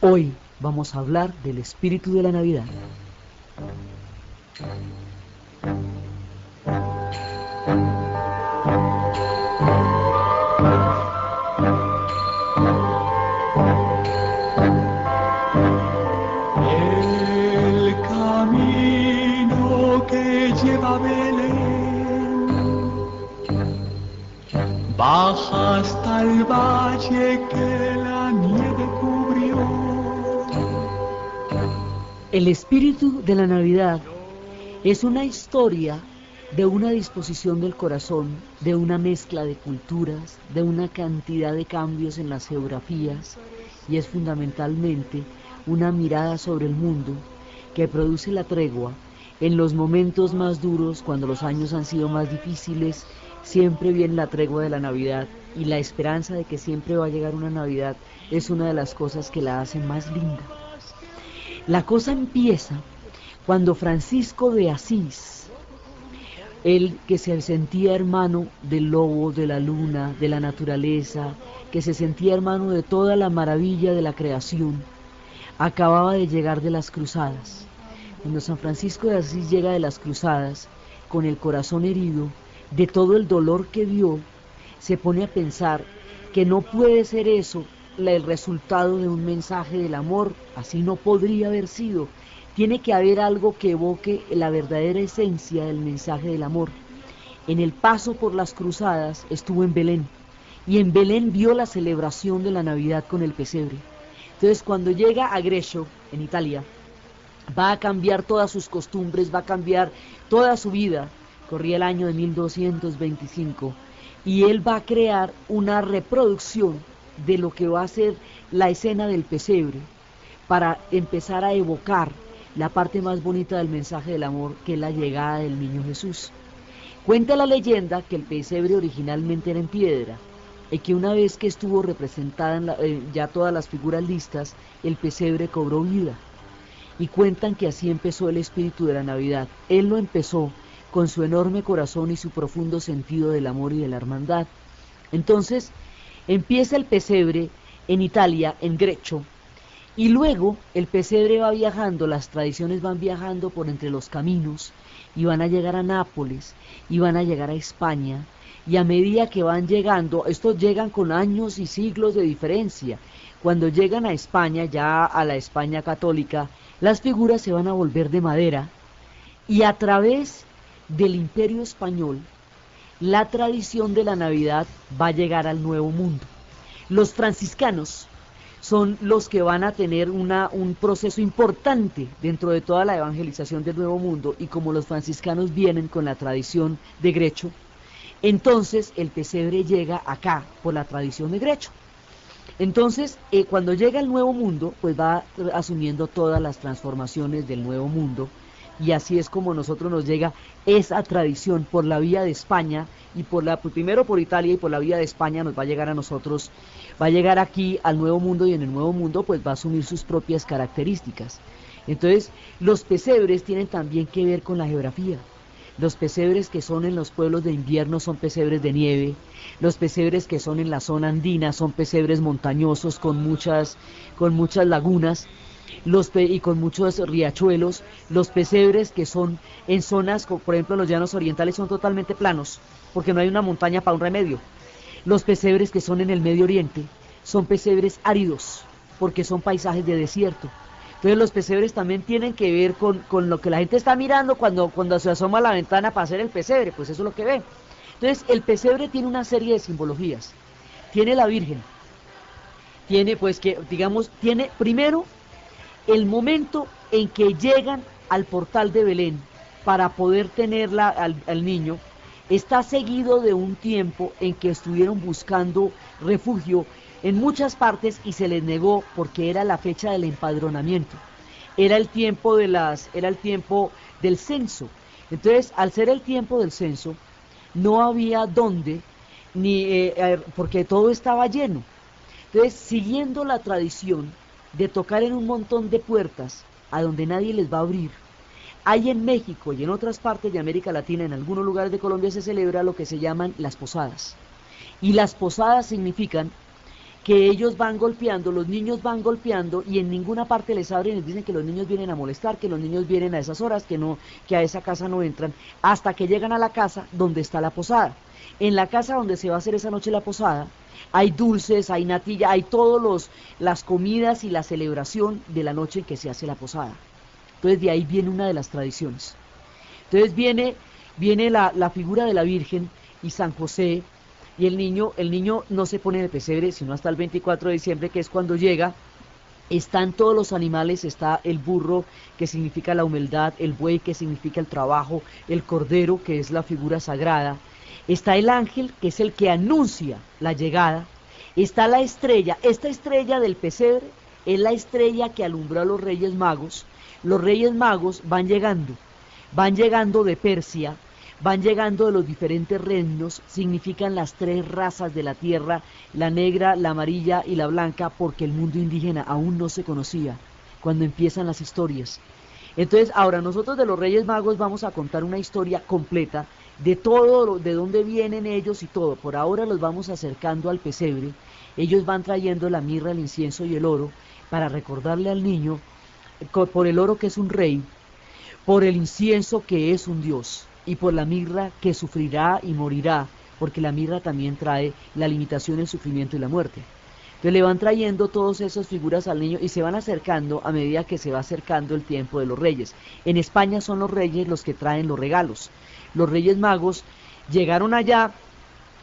Hoy vamos a hablar del espíritu de la Navidad. El camino que lleva a Belén baja hasta el valle que la nieve cubrió. El espíritu de la Navidad es una historia de una disposición del corazón, de una mezcla de culturas, de una cantidad de cambios en las geografías, y es fundamentalmente una mirada sobre el mundo que produce la tregua en los momentos más duros, cuando los años han sido más difíciles. Siempre viene la tregua de la Navidad, y la esperanza de que siempre va a llegar una Navidad es una de las cosas que la hacen más linda. La cosa empieza cuando Francisco de Asís, él que se sentía hermano del lobo, de la luna, de la naturaleza, que se sentía hermano de toda la maravilla de la creación, acababa de llegar de las cruzadas. Cuando San Francisco de Asís llega de las cruzadas, con el corazón herido de todo el dolor que vio, se pone a pensar que no puede ser eso el resultado de un mensaje del amor. Así no podría haber sido. Tiene que haber algo que evoque la verdadera esencia del mensaje del amor. En el paso por las cruzadas estuvo en Belén, y en Belén vio la celebración de la Navidad con el pesebre. Entonces, cuando llega a Greccio, en Italia, va a cambiar todas sus costumbres, va a cambiar toda su vida. Corría el año de 1225, y él va a crear una reproducción de lo que va a ser la escena del pesebre, para empezar a evocar la parte más bonita del mensaje del amor, que es la llegada del niño Jesús. Cuenta la leyenda que el pesebre originalmente era en piedra, y que una vez que estuvo representada ya todas las figuras listas, el pesebre cobró vida. Y cuentan que así empezó el espíritu de la Navidad. Él lo empezó con su enorme corazón y su profundo sentido del amor y de la hermandad. Entonces empieza el pesebre en Italia, en Greccio, y luego el pesebre va viajando, las tradiciones van viajando por entre los caminos, y van a llegar a Nápoles, y van a llegar a España, y a medida que van llegando, estos llegan con años y siglos de diferencia. Cuando llegan a España, ya a la España católica, las figuras se van a volver de madera, y a través del Imperio Español, la tradición de la Navidad va a llegar al Nuevo Mundo. Los franciscanos son los que van a tener un proceso importante dentro de toda la evangelización del Nuevo Mundo, y como los franciscanos vienen con la tradición de Greccio, entonces el pesebre llega acá por la tradición de Greccio. Entonces, cuando llega el Nuevo Mundo, pues va asumiendo todas las transformaciones del Nuevo Mundo, y así es como nosotros nos llega esa tradición por la vía de España, y primero por Italia, y por la vía de España nos va a llegar a nosotros, va a llegar aquí al Nuevo Mundo, y en el Nuevo Mundo pues va a asumir sus propias características. Entonces, los pesebres tienen también que ver con la geografía. Los pesebres que son en los pueblos de invierno son pesebres de nieve. Los pesebres que son en la zona andina son pesebres montañosos con muchas lagunas, y con muchos riachuelos. Los pesebres que son en zonas, por ejemplo, los llanos orientales, son totalmente planos, porque no hay una montaña para un remedio. Los pesebres que son en el Medio Oriente son pesebres áridos, porque son paisajes de desierto. Entonces los pesebres también tienen que ver con lo que la gente está mirando cuando se asoma a la ventana para hacer el pesebre, pues eso es lo que ve. Entonces el pesebre tiene una serie de simbologías. Tiene la Virgen, tiene tiene primero el momento en que llegan al portal de Belén para poder tenerla al niño. Está seguido de un tiempo en que estuvieron buscando refugio en muchas partes y se les negó, porque era la fecha del empadronamiento, era el tiempo del censo. Entonces, al ser el tiempo del censo, no había dónde, porque todo estaba lleno. Entonces, siguiendo la tradición de tocar en un montón de puertas a donde nadie les va a abrir, hay en México y en otras partes de América Latina, en algunos lugares de Colombia, se celebra lo que se llaman las posadas. Y las posadas significan que ellos van golpeando, los niños van golpeando y en ninguna parte les abren, les dicen que los niños vienen a molestar, que los niños vienen a esas horas, que no, que a esa casa no entran, hasta que llegan a la casa donde está la posada. En la casa donde se va a hacer esa noche la posada, hay dulces, hay natilla, hay todas las comidas y la celebración de la noche en que se hace la posada. Entonces de ahí viene una de las tradiciones. Entonces viene la figura de la Virgen y San José, y el niño no se pone de pesebre, sino hasta el 24 de diciembre, que es cuando llega. Están todos los animales, está el burro, que significa la humildad, el buey, que significa el trabajo, el cordero, que es la figura sagrada, está el ángel, que es el que anuncia la llegada, está la estrella. Esta estrella del pesebre es la estrella que alumbró a los Reyes Magos. Los Reyes Magos van llegando de Persia, van llegando de los diferentes reinos, significan las tres razas de la tierra, la negra, la amarilla y la blanca, porque el mundo indígena aún no se conocía cuando empiezan las historias. Entonces, ahora nosotros de los Reyes Magos vamos a contar una historia completa de todo, de dónde vienen ellos y todo. Por ahora los vamos acercando al pesebre. Ellos van trayendo la mirra, el incienso y el oro para recordarle al niño, por el oro que es un rey, por el incienso que es un dios, y por la mirra que sufrirá y morirá, porque la mirra también trae la limitación, el sufrimiento y la muerte. Entonces le van trayendo todas esas figuras al niño y se van acercando a medida que se va acercando el tiempo de los reyes. En España son los reyes los que traen los regalos. Los Reyes Magos llegaron allá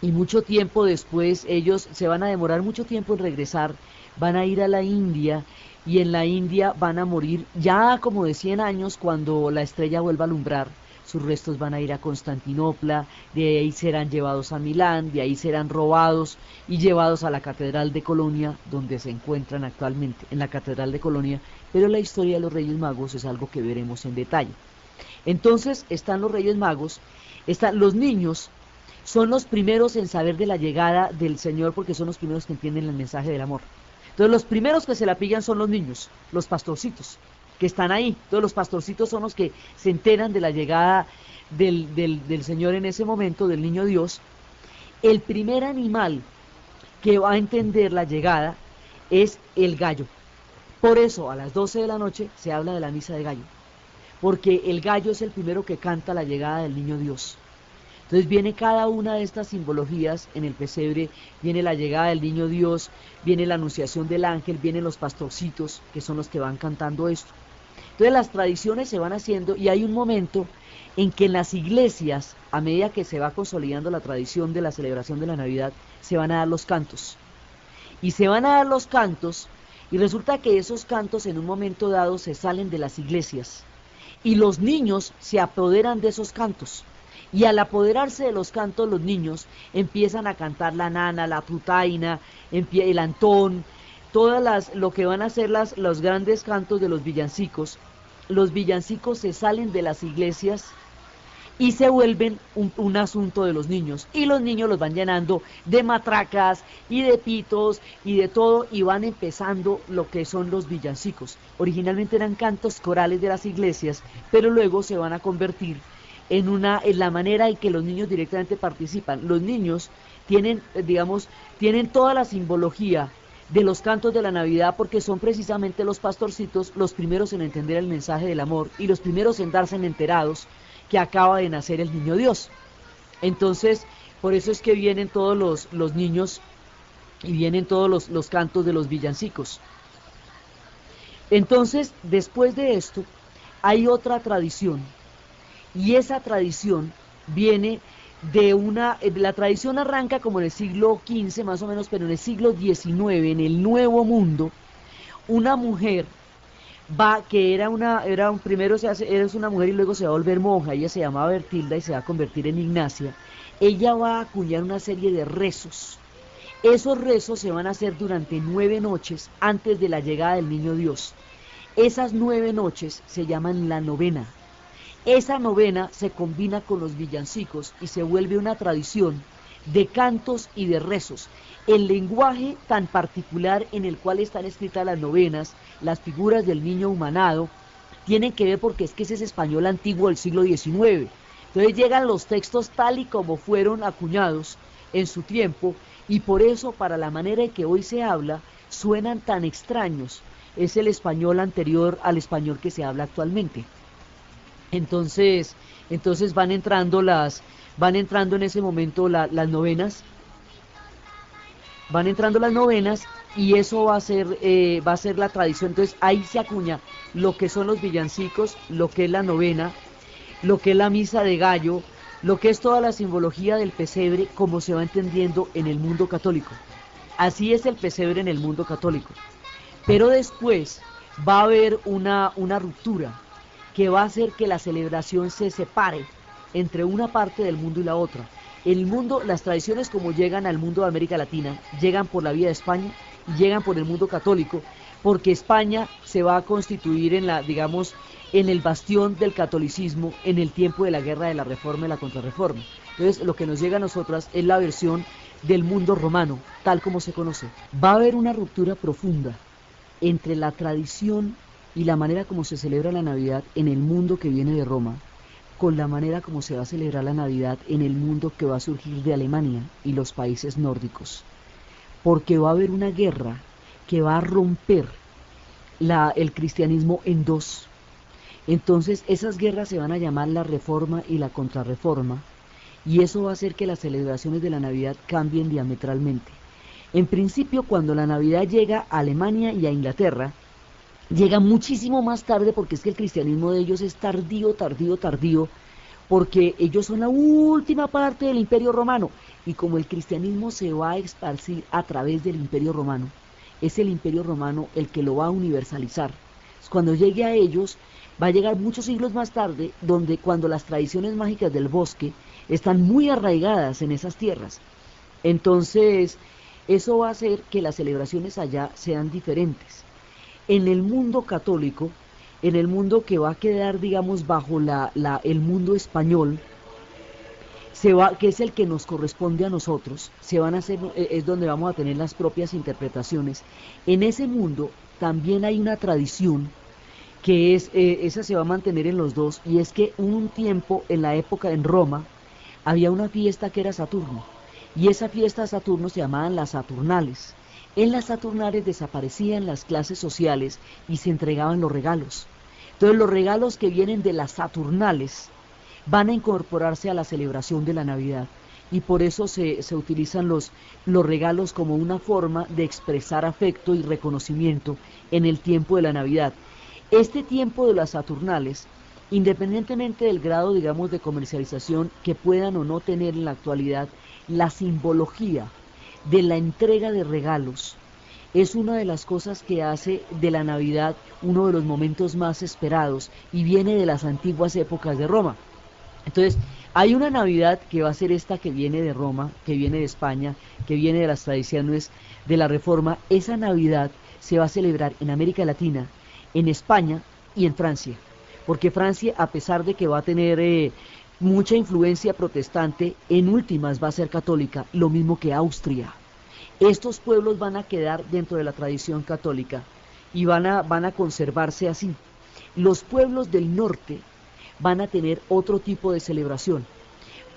y mucho tiempo después ellos se van a demorar mucho tiempo en regresar, van a ir a la India, y en la India van a morir ya como de 100 años cuando la estrella vuelva a alumbrar. Sus restos van a ir a Constantinopla, de ahí serán llevados a Milán, de ahí serán robados y llevados a la Catedral de Colonia, donde se encuentran actualmente, en la Catedral de Colonia. Pero la historia de los Reyes Magos es algo que veremos en detalle. Entonces están los Reyes Magos, los niños son los primeros en saber de la llegada del Señor, porque son los primeros que entienden el mensaje del amor. Entonces los primeros que se la pillan son los niños, los pastorcitos, que están ahí. Todos los pastorcitos son los que se enteran de la llegada del Señor en ese momento, del niño Dios. El primer animal que va a entender la llegada es el gallo. Por eso a las 12 de la noche se habla de la misa de gallo, porque el gallo es el primero que canta la llegada del niño Dios. Entonces viene cada una de estas simbologías en el pesebre, viene la llegada del niño Dios, viene la anunciación del ángel, vienen los pastorcitos, que son los que van cantando esto. Entonces las tradiciones se van haciendo y hay un momento en que en las iglesias, a medida que se va consolidando la tradición de la celebración de la Navidad, se van a dar los cantos. Y se van a dar los cantos, y resulta que esos cantos en un momento dado se salen de las iglesias, y los niños se apoderan de esos cantos. Y al apoderarse de los cantos, los niños empiezan a cantar la nana, la frutaina, el antón, lo que van a ser los grandes cantos de los villancicos. Los villancicos se salen de las iglesias y se vuelven un asunto de los niños. Y los niños los van llenando de matracas y de pitos y de todo, y van empezando lo que son los villancicos. Originalmente eran cantos corales de las iglesias, pero luego se van a convertir en la manera en que los niños directamente participan. Los niños tienen toda la simbología de los cantos de la Navidad, porque son precisamente los pastorcitos los primeros en entender el mensaje del amor y los primeros en darse enterados que acaba de nacer el niño Dios. Entonces, por eso es que vienen todos los niños y vienen todos los cantos de los villancicos. Entonces, después de esto, hay otra tradición, y esa tradición viene la tradición arranca como en el siglo XV más o menos, pero en el siglo XIX, en el Nuevo Mundo, una mujer primero es una mujer y luego se va a volver monja. Ella se llamaba Bertilda y se va a convertir en Ignacia. Ella va a acuñar una serie de rezos. Esos rezos se van a hacer durante 9 noches antes de la llegada del niño Dios. Esas 9 noches se llaman la novena. Esa novena se combina con los villancicos y se vuelve una tradición de cantos y de rezos. El lenguaje tan particular en el cual están escritas las novenas, las figuras del niño humanado, tienen que ver porque es que ese es español antiguo del siglo XIX. Entonces llegan los textos tal y como fueron acuñados en su tiempo, y por eso para la manera en que hoy se habla suenan tan extraños. Es el español anterior al español que se habla actualmente. Entonces, van entrando en ese momento las novenas, van entrando las novenas y eso va a ser la tradición. Entonces ahí se acuña lo que son los villancicos, lo que es la novena, lo que es la misa de gallo, lo que es toda la simbología del pesebre, como se va entendiendo en el mundo católico. Así es el pesebre en el mundo católico. Pero después va a haber una ruptura que va a hacer que la celebración se separe entre una parte del mundo y la otra. El mundo, las tradiciones como llegan al mundo de América Latina, llegan por la vía de España y llegan por el mundo católico, porque España se va a constituir en en el bastión del catolicismo en el tiempo de la guerra de la Reforma y la Contrarreforma. Entonces, lo que nos llega a nosotras es la versión del mundo romano, tal como se conoce. Va a haber una ruptura profunda entre la tradición y la manera como se celebra la Navidad en el mundo que viene de Roma, con la manera como se va a celebrar la Navidad en el mundo que va a surgir de Alemania y los países nórdicos, porque va a haber una guerra que va a romper el cristianismo en dos. Entonces esas guerras se van a llamar la Reforma y la Contrarreforma, y eso va a hacer que las celebraciones de la Navidad cambien diametralmente. En principio, cuando la Navidad llega a Alemania y a Inglaterra, llega muchísimo más tarde, porque es que el cristianismo de ellos es tardío, porque ellos son la última parte del Imperio Romano, y como el cristianismo se va a esparcir a través del Imperio Romano, es el Imperio Romano el que lo va a universalizar. Cuando llegue a ellos, va a llegar muchos siglos más tarde, cuando las tradiciones mágicas del bosque están muy arraigadas en esas tierras. Entonces, eso va a hacer que las celebraciones allá sean diferentes. En el mundo católico, en el mundo que va a quedar, digamos, bajo el mundo español, que es el que nos corresponde a nosotros, es donde vamos a tener las propias interpretaciones. En ese mundo también hay una tradición que esa se va a mantener en los dos, y es que un tiempo, en la época en Roma, había una fiesta que era Saturno, y esa fiesta de Saturno se llamaban las Saturnales. En las Saturnales desaparecían las clases sociales y se entregaban los regalos. Entonces los regalos que vienen de las Saturnales van a incorporarse a la celebración de la Navidad, y por eso se utilizan los regalos como una forma de expresar afecto y reconocimiento en el tiempo de la Navidad. Este tiempo de las Saturnales, independientemente del grado, digamos, de comercialización que puedan o no tener en la actualidad, la simbología de la entrega de regalos es una de las cosas que hace de la Navidad uno de los momentos más esperados, y viene de las antiguas épocas de Roma. Entonces, hay una Navidad que va a ser esta que viene de Roma, que viene de España, que viene de las tradiciones de la Reforma. Esa Navidad se va a celebrar en América Latina, en España y en Francia, porque Francia, a pesar de que va a tener mucha influencia protestante, en últimas va a ser católica, lo mismo que Austria. Estos pueblos van a quedar dentro de la tradición católica y van a conservarse así. Los pueblos del norte van a tener otro tipo de celebración,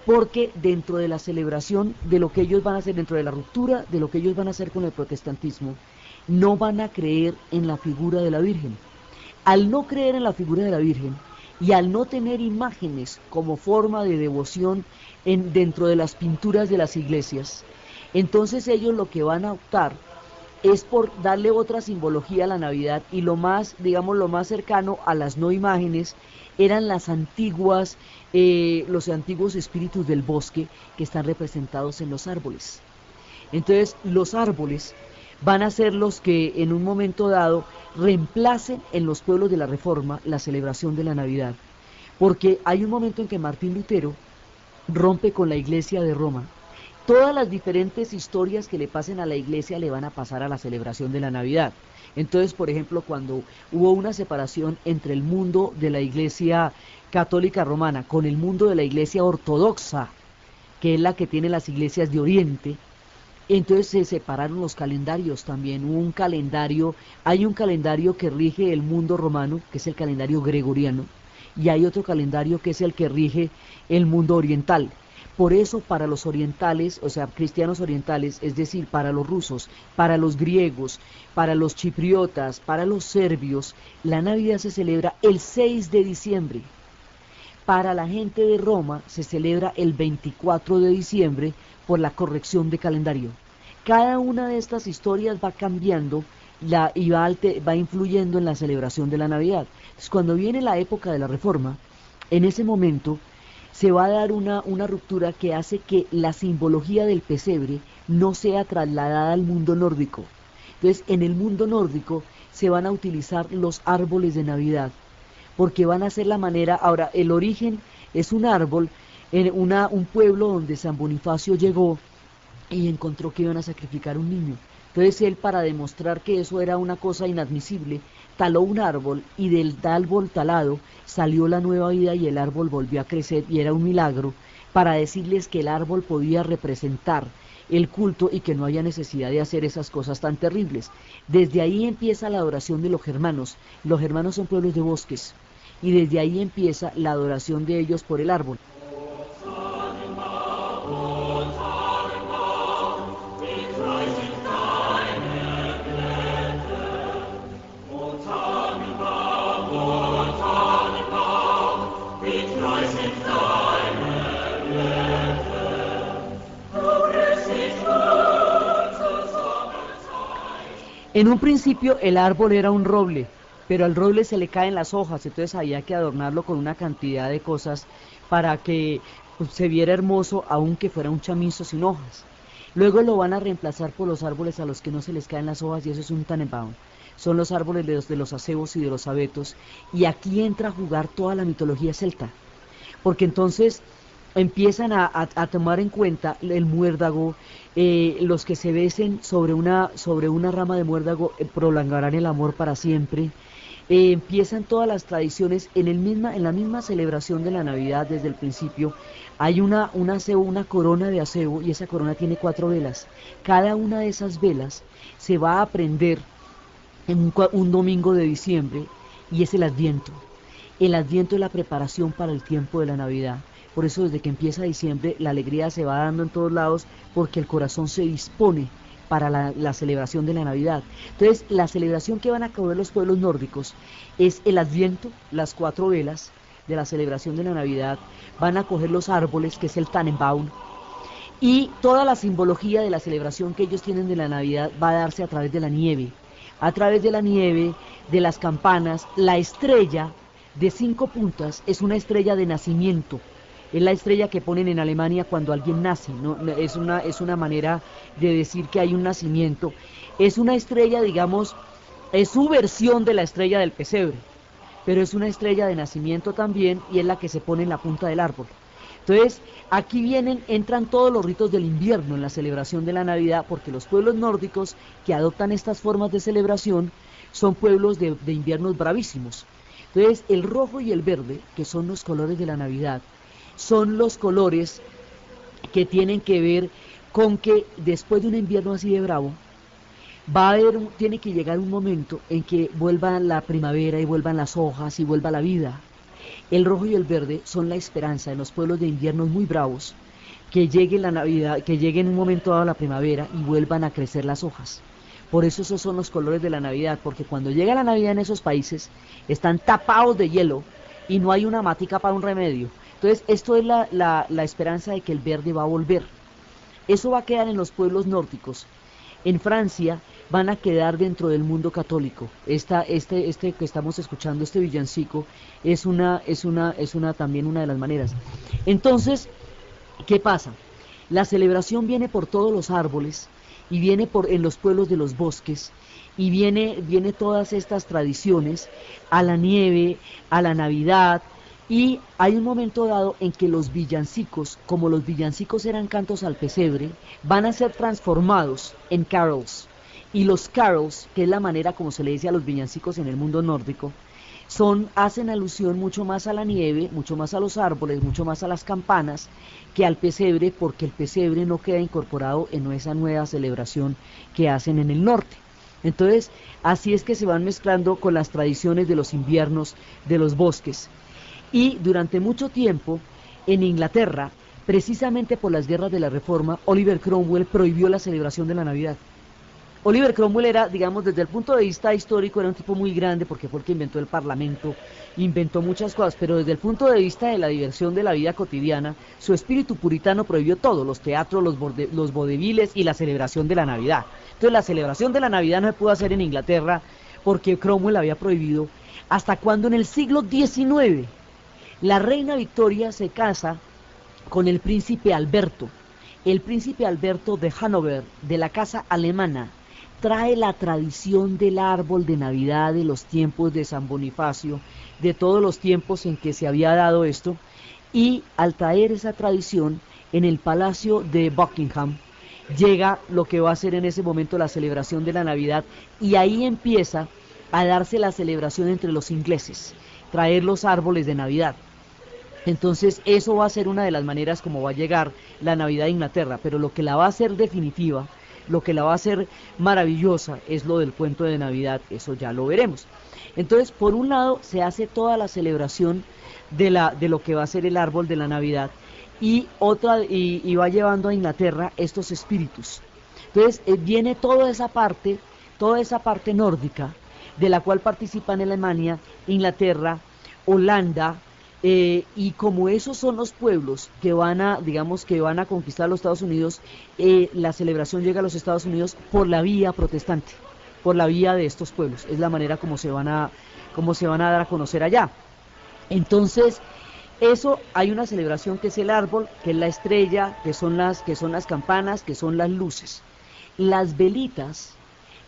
porque dentro de la celebración de lo que ellos van a hacer, dentro de la ruptura de lo que ellos van a hacer con el protestantismo, no van a creer en la figura de la Virgen. Al no creer en la figura de la Virgen y al no tener imágenes como forma de devoción dentro de las pinturas de las iglesias, entonces ellos lo que van a optar es por darle otra simbología a la Navidad, y lo más cercano a las no imágenes eran los antiguos espíritus del bosque que están representados en los árboles. Entonces los árboles van a ser los que en un momento dado reemplacen en los pueblos de la Reforma la celebración de la Navidad, porque hay un momento en que Martín Lutero rompe con la Iglesia de Roma. Todas las diferentes historias que le pasen a la Iglesia le van a pasar a la celebración de la Navidad. Entonces, por ejemplo, cuando hubo una separación entre el mundo de la Iglesia católica romana con el mundo de la Iglesia ortodoxa, que es la que tiene las iglesias de Oriente, entonces se separaron los calendarios también. Hay un calendario que rige el mundo romano, que es el calendario gregoriano, y hay otro calendario que es el que rige el mundo oriental. Por eso para los orientales, o sea, cristianos orientales, es decir, para los rusos, para los griegos, para los chipriotas, para los serbios, la Navidad se celebra el 6 de diciembre. Para la gente de Roma se celebra el 24 de diciembre por la corrección de calendario. Cada una de estas historias va cambiando y va influyendo en la celebración de la Navidad. Entonces, cuando viene la época de la Reforma, en ese momento se va a dar una ruptura que hace que la simbología del pesebre no sea trasladada al mundo nórdico. Entonces, en el mundo nórdico se van a utilizar los árboles de Navidad, porque van a ser la manera. Ahora, el origen es un árbol en un pueblo donde San Bonifacio llegó y encontró que iban a sacrificar un niño. Entonces él, para demostrar que eso era una cosa inadmisible, taló un árbol, y del árbol talado salió la nueva vida y el árbol volvió a crecer, y era un milagro para decirles que el árbol podía representar el culto y que no había necesidad de hacer esas cosas tan terribles. Desde ahí empieza la adoración de los germanos. Los germanos son pueblos de bosques, y desde ahí empieza la adoración de ellos por el árbol. En un principio el árbol era un roble, pero al roble se le caen las hojas, entonces había que adornarlo con una cantidad de cosas para que se viera hermoso, aunque fuera un chamizo sin hojas. Luego lo van a reemplazar por los árboles a los que no se les caen las hojas, y eso es un Tannenbaum. Son los árboles de los acebos y de los abetos, y aquí entra a jugar toda la mitología celta, porque entonces empiezan a tomar en cuenta el muérdago. Los que se besen sobre una rama de muérdago prolongarán el amor para siempre. Empiezan todas las tradiciones en la misma celebración de la Navidad. Desde el principio hay una corona de acebo, y esa corona tiene 4 velas. Cada una de esas velas se va a prender en un domingo de diciembre, y es el Adviento. El Adviento es la preparación para el tiempo de la Navidad. Por eso, desde que empieza diciembre, la alegría se va dando en todos lados, porque el corazón se dispone para la celebración de la Navidad. Entonces, la celebración que van a coger los pueblos nórdicos es el Adviento, las 4 velas de la celebración de la Navidad. Van a coger los árboles, que es el Tannenbaum, y toda la simbología de la celebración que ellos tienen de la Navidad va a darse a través de la nieve. A través de la nieve, de las campanas. La estrella de 5 puntas es una estrella de nacimiento. Es la estrella que ponen en Alemania cuando alguien nace, ¿no? Es una manera de decir que hay un nacimiento. Es una estrella, digamos, es su versión de la estrella del pesebre, pero es una estrella de nacimiento también, y es la que se pone en la punta del árbol. Entonces, aquí entran todos los ritos del invierno en la celebración de la Navidad, porque los pueblos nórdicos que adoptan estas formas de celebración son pueblos de inviernos bravísimos. Entonces, el rojo y el verde, que son los colores de la Navidad, son los colores que tienen que ver con que después de un invierno así de bravo, tiene que llegar un momento en que vuelva la primavera, y vuelvan las hojas, y vuelva la vida. El rojo y el verde son la esperanza en los pueblos de inviernos muy bravos, que llegue la Navidad, que llegue en un momento dado la primavera y vuelvan a crecer las hojas. Por eso esos son los colores de la Navidad, porque cuando llega la Navidad en esos países, están tapados de hielo y no hay una matica para un remedio. Entonces, esto es la esperanza de que el verde va a volver. Eso va a quedar en los pueblos nórdicos. En Francia van a quedar dentro del mundo católico. Este que estamos escuchando, este villancico, es también una de las maneras. Entonces, ¿qué pasa? La celebración viene por todos los árboles, y viene en los pueblos de los bosques, y viene todas estas tradiciones, a la nieve, a la Navidad. Y hay un momento dado en que los villancicos, como los villancicos eran cantos al pesebre, van a ser transformados en carols. Y los carols, que es la manera como se le dice a los villancicos en el mundo nórdico, hacen alusión mucho más a la nieve, mucho más a los árboles, mucho más a las campanas, que al pesebre, porque el pesebre no queda incorporado en esa nueva celebración que hacen en el norte. Entonces, así es que se van mezclando con las tradiciones de los inviernos de los bosques. Y durante mucho tiempo, en Inglaterra, Precisamente por las guerras de la Reforma, Oliver Cromwell prohibió la celebración de la Navidad. Oliver Cromwell era, digamos, desde el punto de vista histórico, era un tipo muy grande porque fue el que inventó el Parlamento, inventó muchas cosas, pero desde el punto de vista de la diversión de la vida cotidiana, su espíritu puritano prohibió todo, los teatros, los vodevils y la celebración de la Navidad. Entonces la celebración de la Navidad no se pudo hacer en Inglaterra porque Cromwell había prohibido, hasta cuando en el siglo XIX la reina Victoria se casa con el príncipe Alberto. El príncipe Alberto de Hannover, de la casa alemana, trae la tradición del árbol de Navidad de los tiempos de San Bonifacio, de todos los tiempos en que se había dado esto, y al traer esa tradición en el palacio de Buckingham, llega lo que va a ser en ese momento la celebración de la Navidad, y ahí empieza a darse la celebración entre los ingleses, traer los árboles de Navidad. Entonces eso va a ser una de las maneras como va a llegar la Navidad a Inglaterra, pero lo que la va a hacer definitiva, lo que la va a hacer maravillosa es lo del cuento de Navidad, eso ya lo veremos. Entonces, por un lado se hace toda la celebración de lo que va a ser el árbol de la Navidad y va llevando a Inglaterra estos espíritus. Entonces viene toda esa parte nórdica, de la cual participan Alemania, Inglaterra, Holanda, y como esos son los pueblos que van a, digamos, que van a conquistar los Estados Unidos, la celebración llega a los Estados Unidos por la vía protestante, por la vía de estos pueblos, es la manera como se van a dar a conocer allá. Entonces, eso, hay una celebración que es el árbol, que es la estrella, que son las campanas, que son las luces. Las velitas,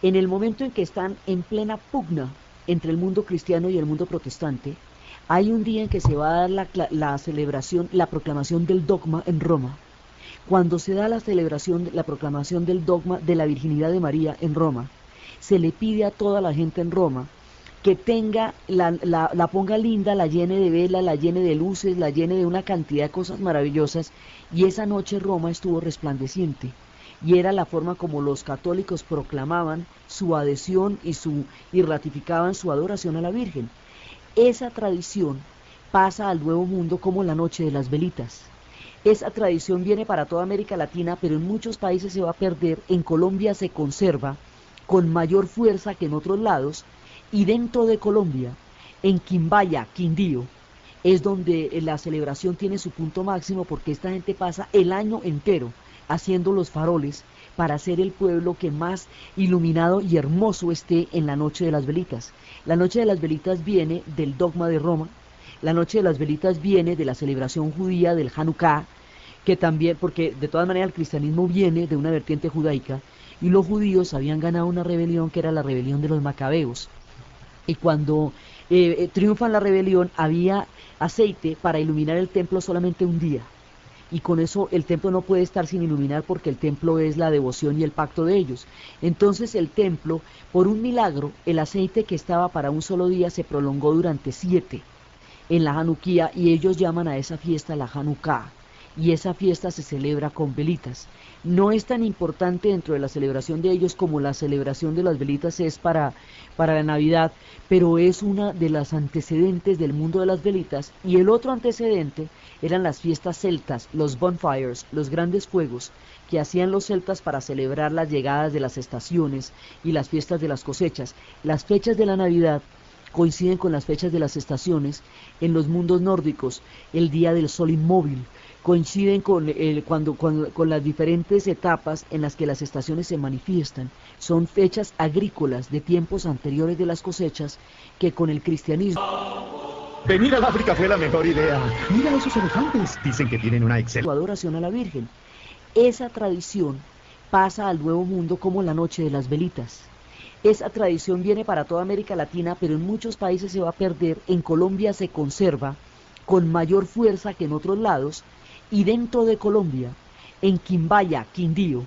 en el momento en que están en plena pugna entre el mundo cristiano y el mundo protestante, hay un día en que se va a dar la celebración, la proclamación del dogma en Roma. Cuando se da la celebración, la proclamación del dogma de la virginidad de María en Roma, se le pide a toda la gente en Roma que tenga, la ponga linda, la llene de velas, la llene de luces, la llene de una cantidad de cosas maravillosas, y esa noche Roma estuvo resplandeciente. Y era la forma como los católicos proclamaban su adhesión y ratificaban su adoración a la Virgen. Esa tradición pasa al Nuevo Mundo como la noche de las velitas. Esa tradición viene para toda América Latina, pero en muchos países se va a perder. En Colombia se conserva con mayor fuerza que en otros lados, y dentro de Colombia, en Quimbaya, Quindío, es donde la celebración tiene su punto máximo, porque esta gente pasa el año entero haciendo los faroles para ser el pueblo que más iluminado y hermoso esté en la noche de las velitas. La noche de las velitas viene del dogma de Roma, la noche de las velitas viene de la celebración judía del Hanukkah, que también, porque de todas maneras el cristianismo viene de una vertiente judaica, y los judíos habían ganado una rebelión que era la rebelión de los macabeos, y cuando triunfan la rebelión había aceite para iluminar el templo solamente un día, y con eso el templo no puede estar sin iluminar, porque el templo es la devoción y el pacto de ellos. Entonces el templo, por un milagro, el aceite que estaba para un solo día se prolongó durante 7 en la Hanukkah, y ellos llaman a esa fiesta la Hanukkah, y esa fiesta se celebra con velitas. No es tan importante dentro de la celebración de ellos como la celebración de las velitas es para la Navidad, pero es una de las antecedentes del mundo de las velitas. Y el otro antecedente eran las fiestas celtas, los bonfires, los grandes fuegos que hacían los celtas para celebrar las llegadas de las estaciones y las fiestas de las cosechas. Las fechas de la Navidad coinciden con las fechas de las estaciones en los mundos nórdicos, el día del sol inmóvil, coinciden con las diferentes etapas en las que las estaciones se manifiestan. Son fechas agrícolas de tiempos anteriores de las cosechas que con el cristianismo. Venir al África fue la mejor idea. Mira esos elefantes, dicen que tienen una Su adoración a la Virgen. Esa tradición pasa al Nuevo Mundo como la noche de las velitas. Esa tradición viene para toda América Latina, pero en muchos países se va a perder. En Colombia se conserva con mayor fuerza que en otros lados, y dentro de Colombia, en Quimbaya, Quindío,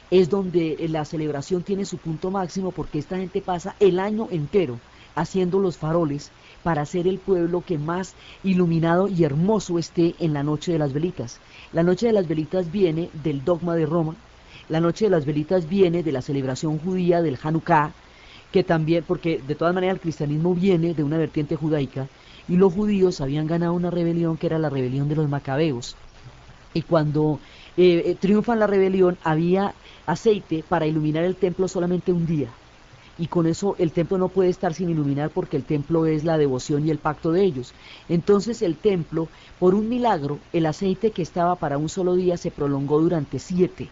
es donde la celebración tiene su punto máximo, porque esta gente pasa el año entero haciendo los faroles para ser el pueblo que más iluminado y hermoso esté en la noche de las velitas. La noche de las velitas viene del dogma de Roma, la noche de las velitas viene de la celebración judía del Hanukkah, que también, porque de todas maneras el cristianismo viene de una vertiente judaica, y los judíos habían ganado una rebelión que era la rebelión de los macabeos. Y cuando triunfa la rebelión, había aceite para iluminar el templo solamente un día. Y con eso el templo no puede estar sin iluminar porque el templo es la devoción y el pacto de ellos. Entonces el templo, por un milagro, el aceite que estaba para un solo día se prolongó durante 7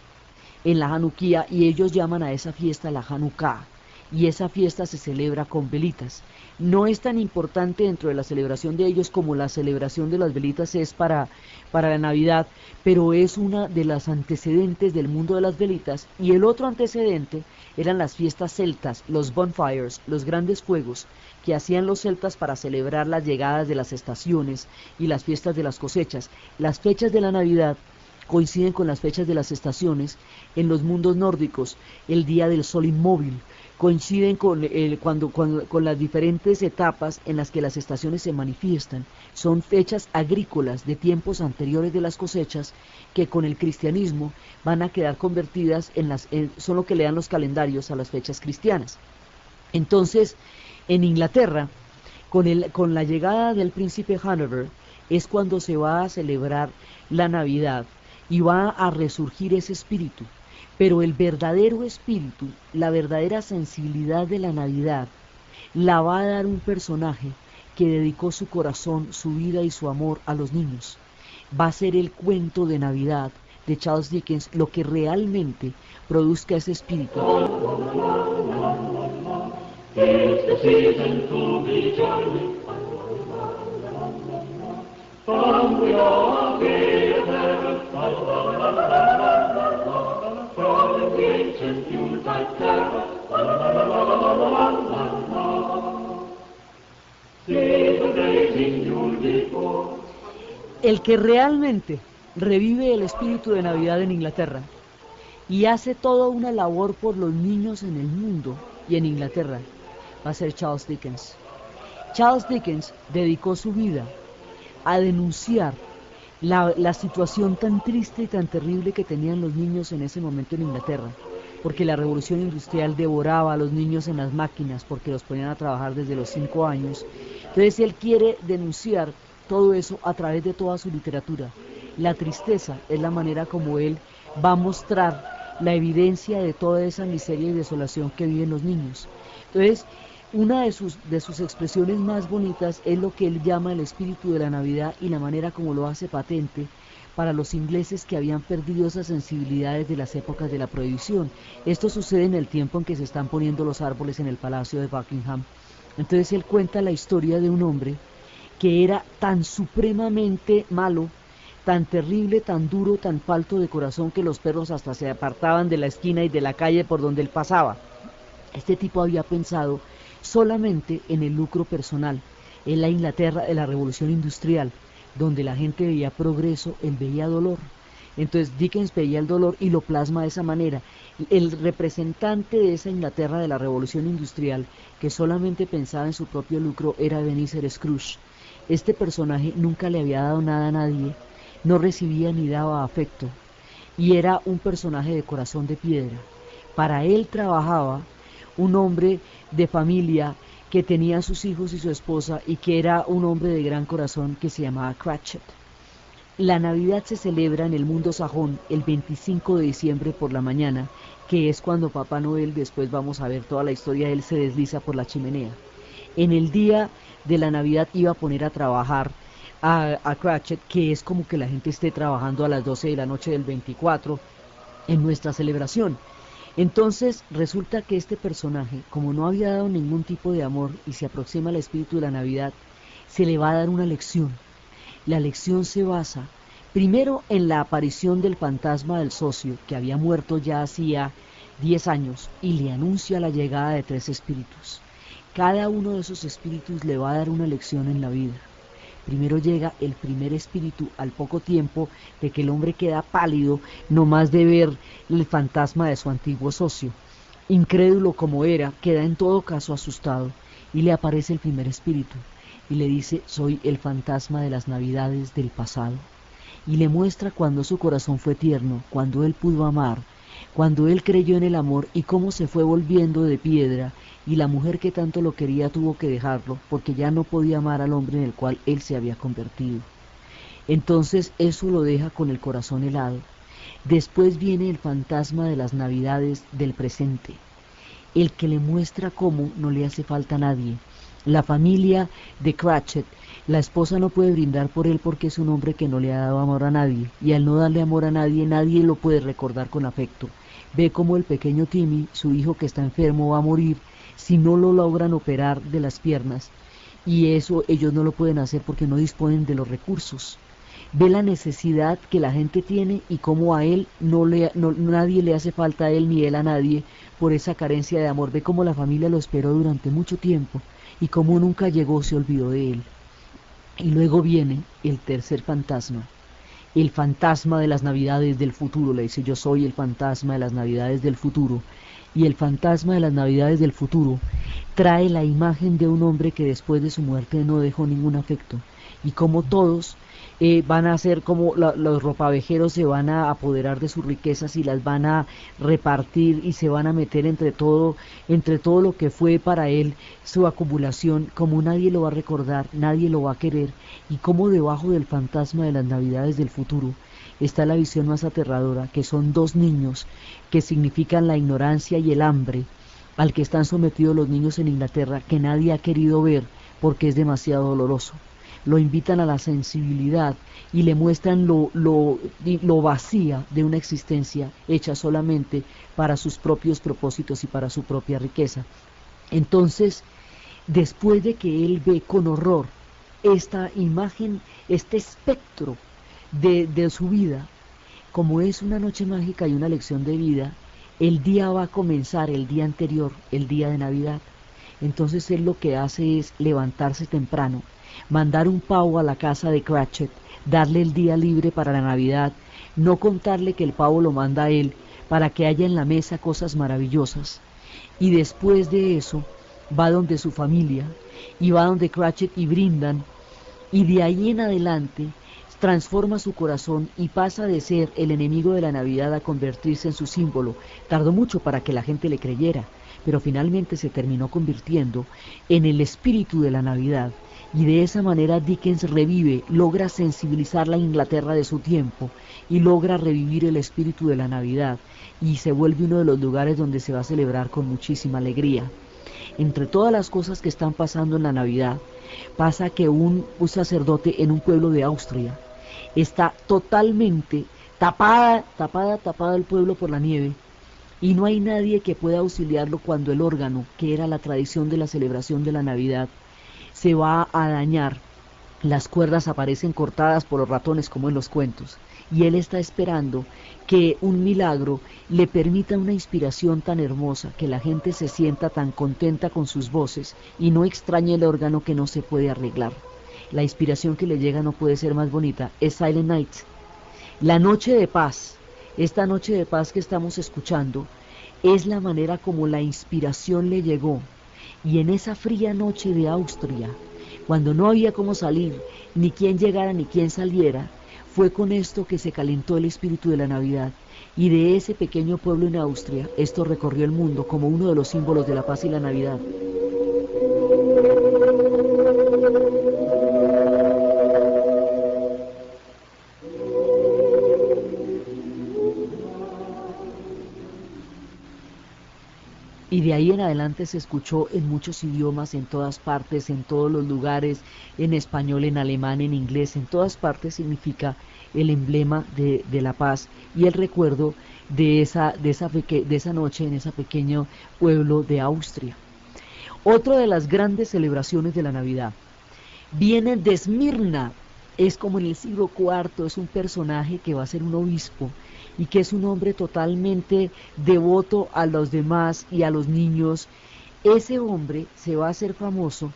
en la Hanukkah, y ellos llaman a esa fiesta la Hanukkah, y esa fiesta se celebra con velitas. No es tan importante dentro de la celebración de ellos como la celebración de las velitas es para la Navidad, pero es una de las antecedentes del mundo de las velitas. Y el otro antecedente eran las fiestas celtas, los bonfires, los grandes fuegos que hacían los celtas para celebrar las llegadas de las estaciones y las fiestas de las cosechas. Las fechas de la Navidad coinciden con las fechas de las estaciones en los mundos nórdicos. El día del sol inmóvil coinciden con las diferentes etapas en las que las estaciones se manifiestan. Son fechas agrícolas de tiempos anteriores de las cosechas que con el cristianismo van a quedar convertidas son lo que le dan los calendarios a las fechas cristianas. Entonces, en Inglaterra, con la llegada del príncipe Hanover, es cuando se va a celebrar la Navidad y va a resurgir ese espíritu. Pero el verdadero espíritu, la verdadera sensibilidad de la Navidad, la va a dar un personaje que dedicó su corazón, su vida y su amor a los niños. Va a ser el cuento de Navidad de Charles Dickens lo que realmente produzca ese espíritu. El que realmente revive el espíritu de Navidad en Inglaterra y hace toda una labor por los niños en el mundo y en Inglaterra va a ser Charles Dickens. Charles Dickens dedicó su vida a denunciar la situación tan triste y tan terrible que tenían los niños en ese momento en Inglaterra, porque la revolución industrial devoraba a los niños en las máquinas porque los ponían a trabajar desde los 5 años. Entonces él quiere denunciar todo eso a través de toda su literatura. La tristeza es la manera como él va a mostrar la evidencia de toda esa miseria y desolación que viven los niños. Entonces, una de sus expresiones más bonitas es lo que él llama el espíritu de la Navidad y la manera como lo hace patente para los ingleses que habían perdido esas sensibilidades de las épocas de la prohibición. Esto sucede en el tiempo en que se están poniendo los árboles en el Palacio de Buckingham. Entonces él cuenta la historia de un hombre que era tan supremamente malo, tan terrible, tan duro, tan falto de corazón que los perros hasta se apartaban de la esquina y de la calle por donde él pasaba. Este tipo había pensado solamente en el lucro personal. En la Inglaterra de la Revolución Industrial, donde la gente veía progreso, él veía dolor. Entonces Dickens veía el dolor y lo plasma de esa manera. El representante de esa Inglaterra de la Revolución Industrial, que solamente pensaba en su propio lucro, era Ebenezer Scrooge. Este personaje nunca le había dado nada a nadie, no recibía ni daba afecto, y era un personaje de corazón de piedra. Para él trabajaba un hombre de familia que tenía a sus hijos y su esposa y que era un hombre de gran corazón que se llamaba Cratchit. La Navidad se celebra en el mundo sajón el 25 de diciembre por la mañana, que es cuando Papá Noel, después vamos a ver toda la historia de él, se desliza por la chimenea. En el día de la Navidad iba a poner a trabajar a Cratchit, que es como que la gente esté trabajando a las 12 de la noche del 24 en nuestra celebración. Entonces resulta que este personaje, como no había dado ningún tipo de amor y se aproxima al espíritu de la Navidad, se le va a dar una lección. La lección se basa primero en la aparición del fantasma del socio, que había muerto ya hacía 10 años, y le anuncia la llegada de 3 espíritus. Cada uno de esos espíritus le va a dar una lección en la vida. Primero llega el primer espíritu al poco tiempo de que el hombre queda pálido, nomás de ver el fantasma de su antiguo socio. Incrédulo como era, queda en todo caso asustado, y le aparece el primer espíritu, y le dice: soy el fantasma de las Navidades del pasado. Y le muestra cuando su corazón fue tierno, cuando él pudo amar, cuando él creyó en el amor y cómo se fue volviendo de piedra, y la mujer que tanto lo quería tuvo que dejarlo porque ya no podía amar al hombre en el cual él se había convertido. Entonces eso lo deja con el corazón helado. Después viene el fantasma de las navidades del presente, el que le muestra cómo no le hace falta a nadie. La familia de Cratchit, la esposa no puede brindar por él porque es un hombre que no le ha dado amor a nadie, y al no darle amor a nadie, nadie lo puede recordar con afecto. Ve cómo el pequeño Timmy, su hijo que está enfermo, va a morir si no lo logran operar de las piernas, y eso ellos no lo pueden hacer porque no disponen de los recursos. Ve la necesidad que la gente tiene y cómo a él nadie le hace falta a él ni él a nadie por esa carencia de amor. Ve cómo la familia lo esperó durante mucho tiempo y cómo nunca llegó, se olvidó de él. Y luego viene el tercer fantasma, el fantasma de las navidades del futuro. Le dice: yo soy el fantasma de las navidades del futuro. Y el fantasma de las navidades del futuro trae la imagen de un hombre que después de su muerte no dejó ningún afecto, y como todos van a ser como los ropavejeros se van a apoderar de sus riquezas y las van a repartir y se van a meter entre todo lo que fue para él su acumulación. Como nadie lo va a recordar, nadie lo va a querer, y como debajo del fantasma de las navidades del futuro está la visión más aterradora, que son dos niños que significan la ignorancia y el hambre al que están sometidos los niños en Inglaterra, que nadie ha querido ver porque es demasiado doloroso. Lo invitan a la sensibilidad y le muestran lo vacía de una existencia hecha solamente para sus propios propósitos y para su propia riqueza. Entonces, después de que él ve con horror esta imagen, este espectro de su vida, como es una noche mágica y una lección de vida, el día va a comenzar el día anterior, el día de Navidad. Entonces él lo que hace es levantarse temprano, mandar un pavo a la casa de Cratchit, darle el día libre para la Navidad, no contarle que el pavo lo manda a él, para que haya en la mesa cosas maravillosas. Y después de eso va donde su familia, y va donde Cratchit y brindan, y de ahí en adelante transforma su corazón y pasa de ser el enemigo de la Navidad a convertirse en su símbolo. Tardó mucho para que la gente le creyera, pero finalmente se terminó convirtiendo en el espíritu de la Navidad, y de esa manera Dickens revive, logra sensibilizar la Inglaterra de su tiempo y logra revivir el espíritu de la Navidad, y se vuelve uno de los lugares donde se va a celebrar con muchísima alegría. Entre todas las cosas que están pasando en la Navidad, pasa que un sacerdote en un pueblo de Austria está totalmente tapada el pueblo por la nieve, y no hay nadie que pueda auxiliarlo cuando el órgano, que era la tradición de la celebración de la Navidad, se va a dañar. Las cuerdas aparecen cortadas por los ratones como en los cuentos, y él está esperando que un milagro le permita una inspiración tan hermosa, que la gente se sienta tan contenta con sus voces y no extrañe el órgano que no se puede arreglar. La inspiración que le llega no puede ser más bonita. Es Silent Night, la noche de paz. Esta noche de paz que estamos escuchando es la manera como la inspiración le llegó. Y en esa fría noche de Austria, cuando no había cómo salir, ni quién llegara ni quién saliera, fue con esto que se calentó el espíritu de la Navidad, y de ese pequeño pueblo en Austria, esto recorrió el mundo como uno de los símbolos de la paz y la Navidad. Y de ahí en adelante se escuchó en muchos idiomas, en todas partes, en todos los lugares, en español, en alemán, en inglés, en todas partes significa el emblema de la paz y el recuerdo de esa noche en ese pequeño pueblo de Austria. Otra de las grandes celebraciones de la Navidad viene de Esmirna. Es como en el siglo IV, es un personaje que va a ser un obispo y que es un hombre totalmente devoto a los demás y a los niños. Ese hombre se va a hacer famoso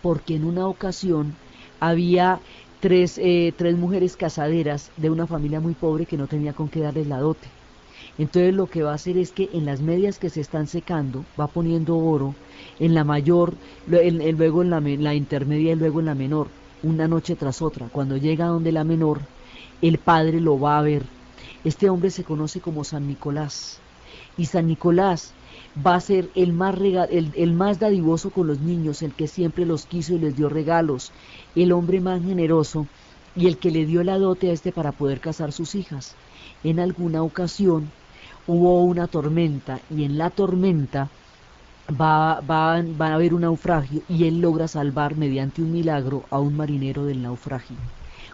porque en una ocasión había tres mujeres casaderas de una familia muy pobre que no tenía con qué darles la dote. Entonces lo que va a hacer es que en las medias que se están secando va poniendo oro en la mayor, luego en la intermedia y luego en la menor, una noche tras otra. Cuando llega donde la menor, el padre lo va a ver. Este hombre se conoce como San Nicolás, y San Nicolás va a ser el más dadivoso con los niños, el que siempre los quiso y les dio regalos, el hombre más generoso, y el que le dio la dote a este para poder casar sus hijas. En alguna ocasión hubo una tormenta y en la tormenta va a haber un naufragio y él logra salvar mediante un milagro a un marinero del naufragio.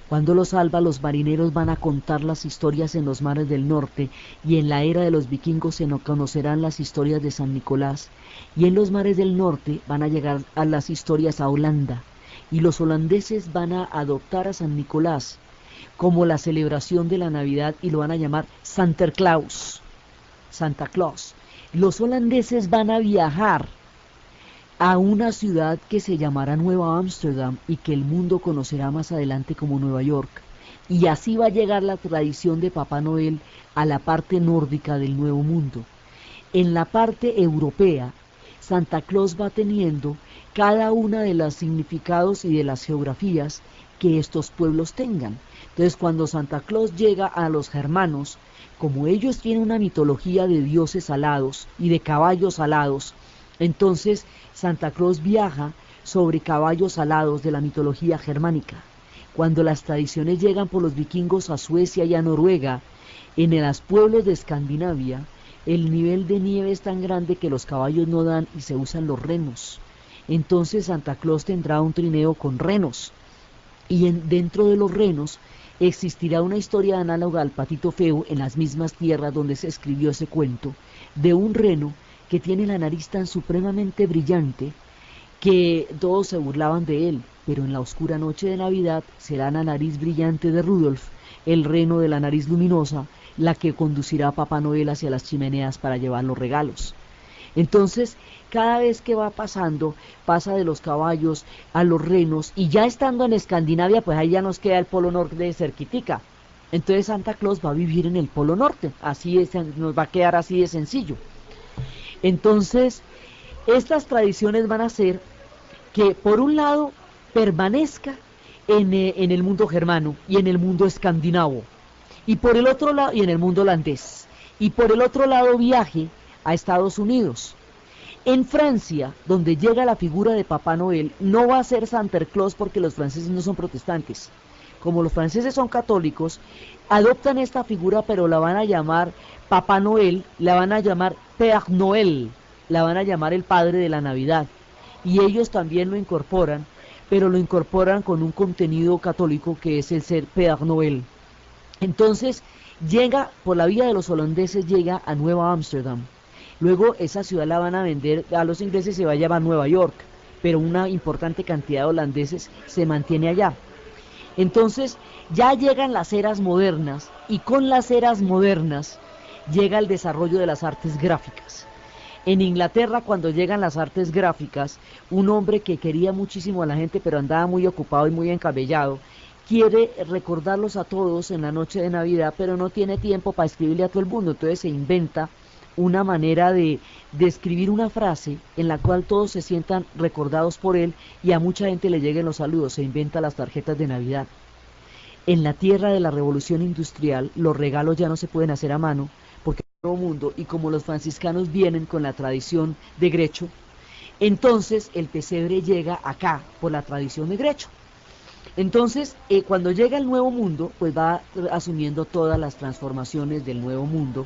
Cuando lo salva, los marineros van a contar las historias en los mares del norte y en la era de los vikingos se conocerán las historias de San Nicolás y en los mares del norte van a llegar a las historias a Holanda y los holandeses van a adoptar a San Nicolás como la celebración de la Navidad y lo van a llamar Santa Claus. Los holandeses van a viajar a una ciudad que se llamará Nueva Ámsterdam y que el mundo conocerá más adelante como Nueva York. Y así va a llegar la tradición de Papá Noel a la parte nórdica del Nuevo Mundo. En la parte europea, Santa Claus va teniendo cada una de los significados y de las geografías que estos pueblos tengan. Entonces, cuando Santa Claus llega a los germanos, como ellos tienen una mitología de dioses alados y de caballos alados, entonces Santa Claus viaja sobre caballos alados de la mitología germánica. Cuando las tradiciones llegan por los vikingos a Suecia y a Noruega, en los pueblos de Escandinavia, el nivel de nieve es tan grande que los caballos no dan y se usan los renos. Entonces Santa Claus tendrá un trineo con renos. Y dentro de los renos existirá una historia análoga al Patito Feo en las mismas tierras donde se escribió ese cuento, de un reno que tiene la nariz tan supremamente brillante que todos se burlaban de él, pero en la oscura noche de Navidad será la nariz brillante de Rudolf, el reno de la nariz luminosa, la que conducirá a Papá Noel hacia las chimeneas para llevar los regalos. Entonces, cada vez que va pasando, pasa de los caballos a los renos, y ya estando en Escandinavia, pues ahí ya nos queda el Polo Norte de cerquitica. Entonces Santa Claus va a vivir en el Polo Norte, así es, nos va a quedar así de sencillo. Entonces, estas tradiciones van a hacer que, por un lado, permanezca en el mundo germano y en el mundo escandinavo, y por el otro lado, y en el mundo holandés, y por el otro lado viaje a Estados Unidos. En Francia, donde llega la figura de Papá Noel, no va a ser Santa Claus porque los franceses no son protestantes. Como los franceses son católicos, adoptan esta figura pero la van a llamar Papá Noel, la van a llamar Père Noël, la van a llamar el Padre de la Navidad. Y ellos también lo incorporan, pero lo incorporan con un contenido católico que es el ser Père Noël. Entonces, llega, por la vía de los holandeses, llega a Nueva Ámsterdam. Luego esa ciudad la van a vender a los ingleses, se va a llamar Nueva York, pero una importante cantidad de holandeses se mantiene allá. Entonces ya llegan las eras modernas y con las eras modernas llega el desarrollo de las artes gráficas. En Inglaterra, cuando llegan las artes gráficas, un hombre que quería muchísimo a la gente pero andaba muy ocupado y muy encabellado, quiere recordarlos a todos en la noche de Navidad, pero no tiene tiempo para escribirle a todo el mundo, entonces se inventa una manera de escribir una frase en la cual todos se sientan recordados por él y a mucha gente le lleguen los saludos. Se inventa las tarjetas de Navidad. En la tierra de la revolución industrial, los regalos ya no se pueden hacer a mano porque es un nuevo mundo, y como los franciscanos vienen con la tradición de Grecho, entonces el pesebre llega acá por la tradición de Grecho. Entonces, cuando llega el nuevo mundo, pues va asumiendo todas las transformaciones del nuevo mundo.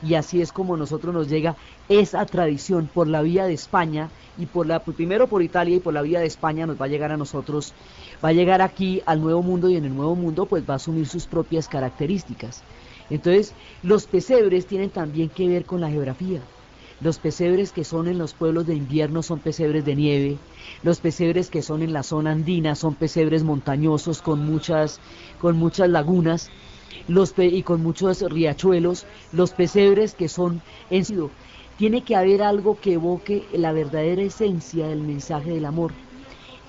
Y así es como nosotros nos llega esa tradición por la vía de España, y primero por Italia y por la vía de España nos va a llegar a nosotros, va a llegar aquí al Nuevo Mundo, y en el Nuevo Mundo pues va a asumir sus propias características. Entonces, los pesebres tienen también que ver con la geografía. Los pesebres que son en los pueblos de invierno son pesebres de nieve, los pesebres que son en la zona andina son pesebres montañosos con muchas lagunas, y con muchos riachuelos. Los pesebres que son en ciudad, tiene que haber algo que evoque la verdadera esencia del mensaje del amor.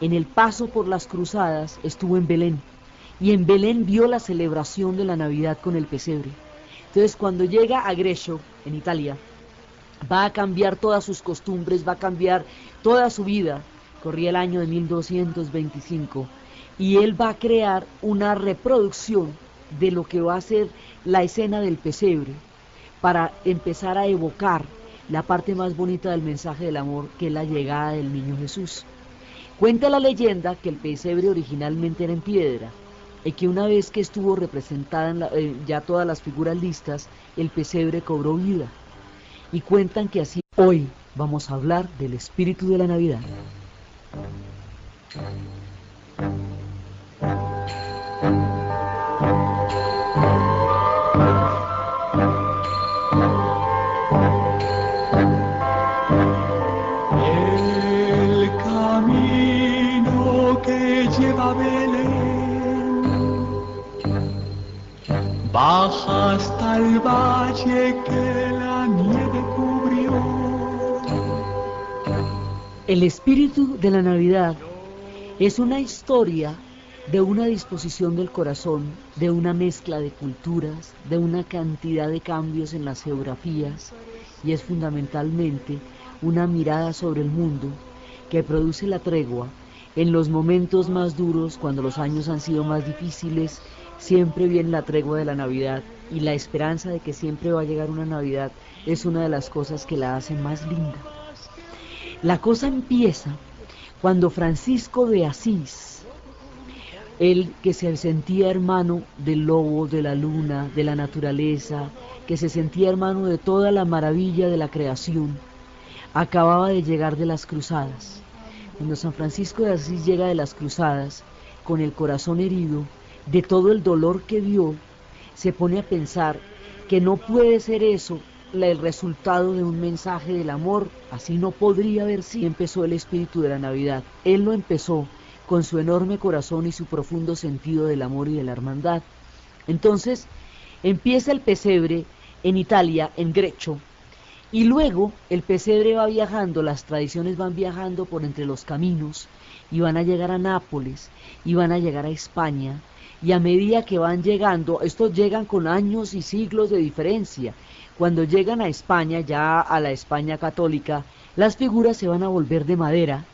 En el paso por las cruzadas estuvo en Belén, y en Belén vio la celebración de la Navidad con el pesebre. Entonces, cuando llega a Grecho, en Italia, va a cambiar todas sus costumbres, va a cambiar toda su vida. Corría el año de 1225, y él va a crear una reproducción de lo que va a ser la escena del pesebre, para empezar a evocar la parte más bonita del mensaje del amor, que es la llegada del niño Jesús. Cuenta la leyenda que el pesebre originalmente era en piedra, y que una vez que estuvo representada ya todas las figuras listas, el pesebre cobró vida. Y cuentan que así hoy vamos a hablar del espíritu de la Navidad. El camino que lleva a Belén baja hasta el valle que la nieve cubrió. El espíritu de la Navidad es una historia de una disposición del corazón, de una mezcla de culturas, de una cantidad de cambios en las geografías, y es fundamentalmente una mirada sobre el mundo que produce la tregua en los momentos más duros, cuando los años han sido más difíciles. Siempre viene la tregua de la Navidad, y la esperanza de que siempre va a llegar una Navidad es una de las cosas que la hacen más linda. La cosa empieza cuando Francisco de Asís, él que se sentía hermano del lobo, de la luna, de la naturaleza, que se sentía hermano de toda la maravilla de la creación, acababa de llegar de las cruzadas. Cuando San Francisco de Asís llega de las cruzadas, con el corazón herido de todo el dolor que vio, se pone a pensar que no puede ser eso el resultado de un mensaje del amor. Así no podría haber sido. Empezó el espíritu de la Navidad. Él lo empezó con su enorme corazón y su profundo sentido del amor y de la hermandad. Entonces empieza el pesebre en Italia, en Grecho, y luego el pesebre va viajando, las tradiciones van viajando por entre los caminos, y van a llegar a Nápoles, y van a llegar a España, y a medida que van llegando, estos llegan con años y siglos de diferencia. Cuando llegan a España, ya a la España católica, las figuras se van a volver de madera,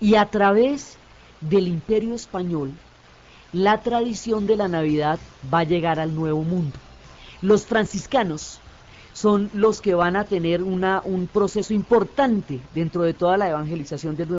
y a través del Imperio Español, la tradición de la Navidad va a llegar al Nuevo Mundo. Los franciscanos son los que van a tener un proceso importante dentro de toda la evangelización del Nuevo Mundo.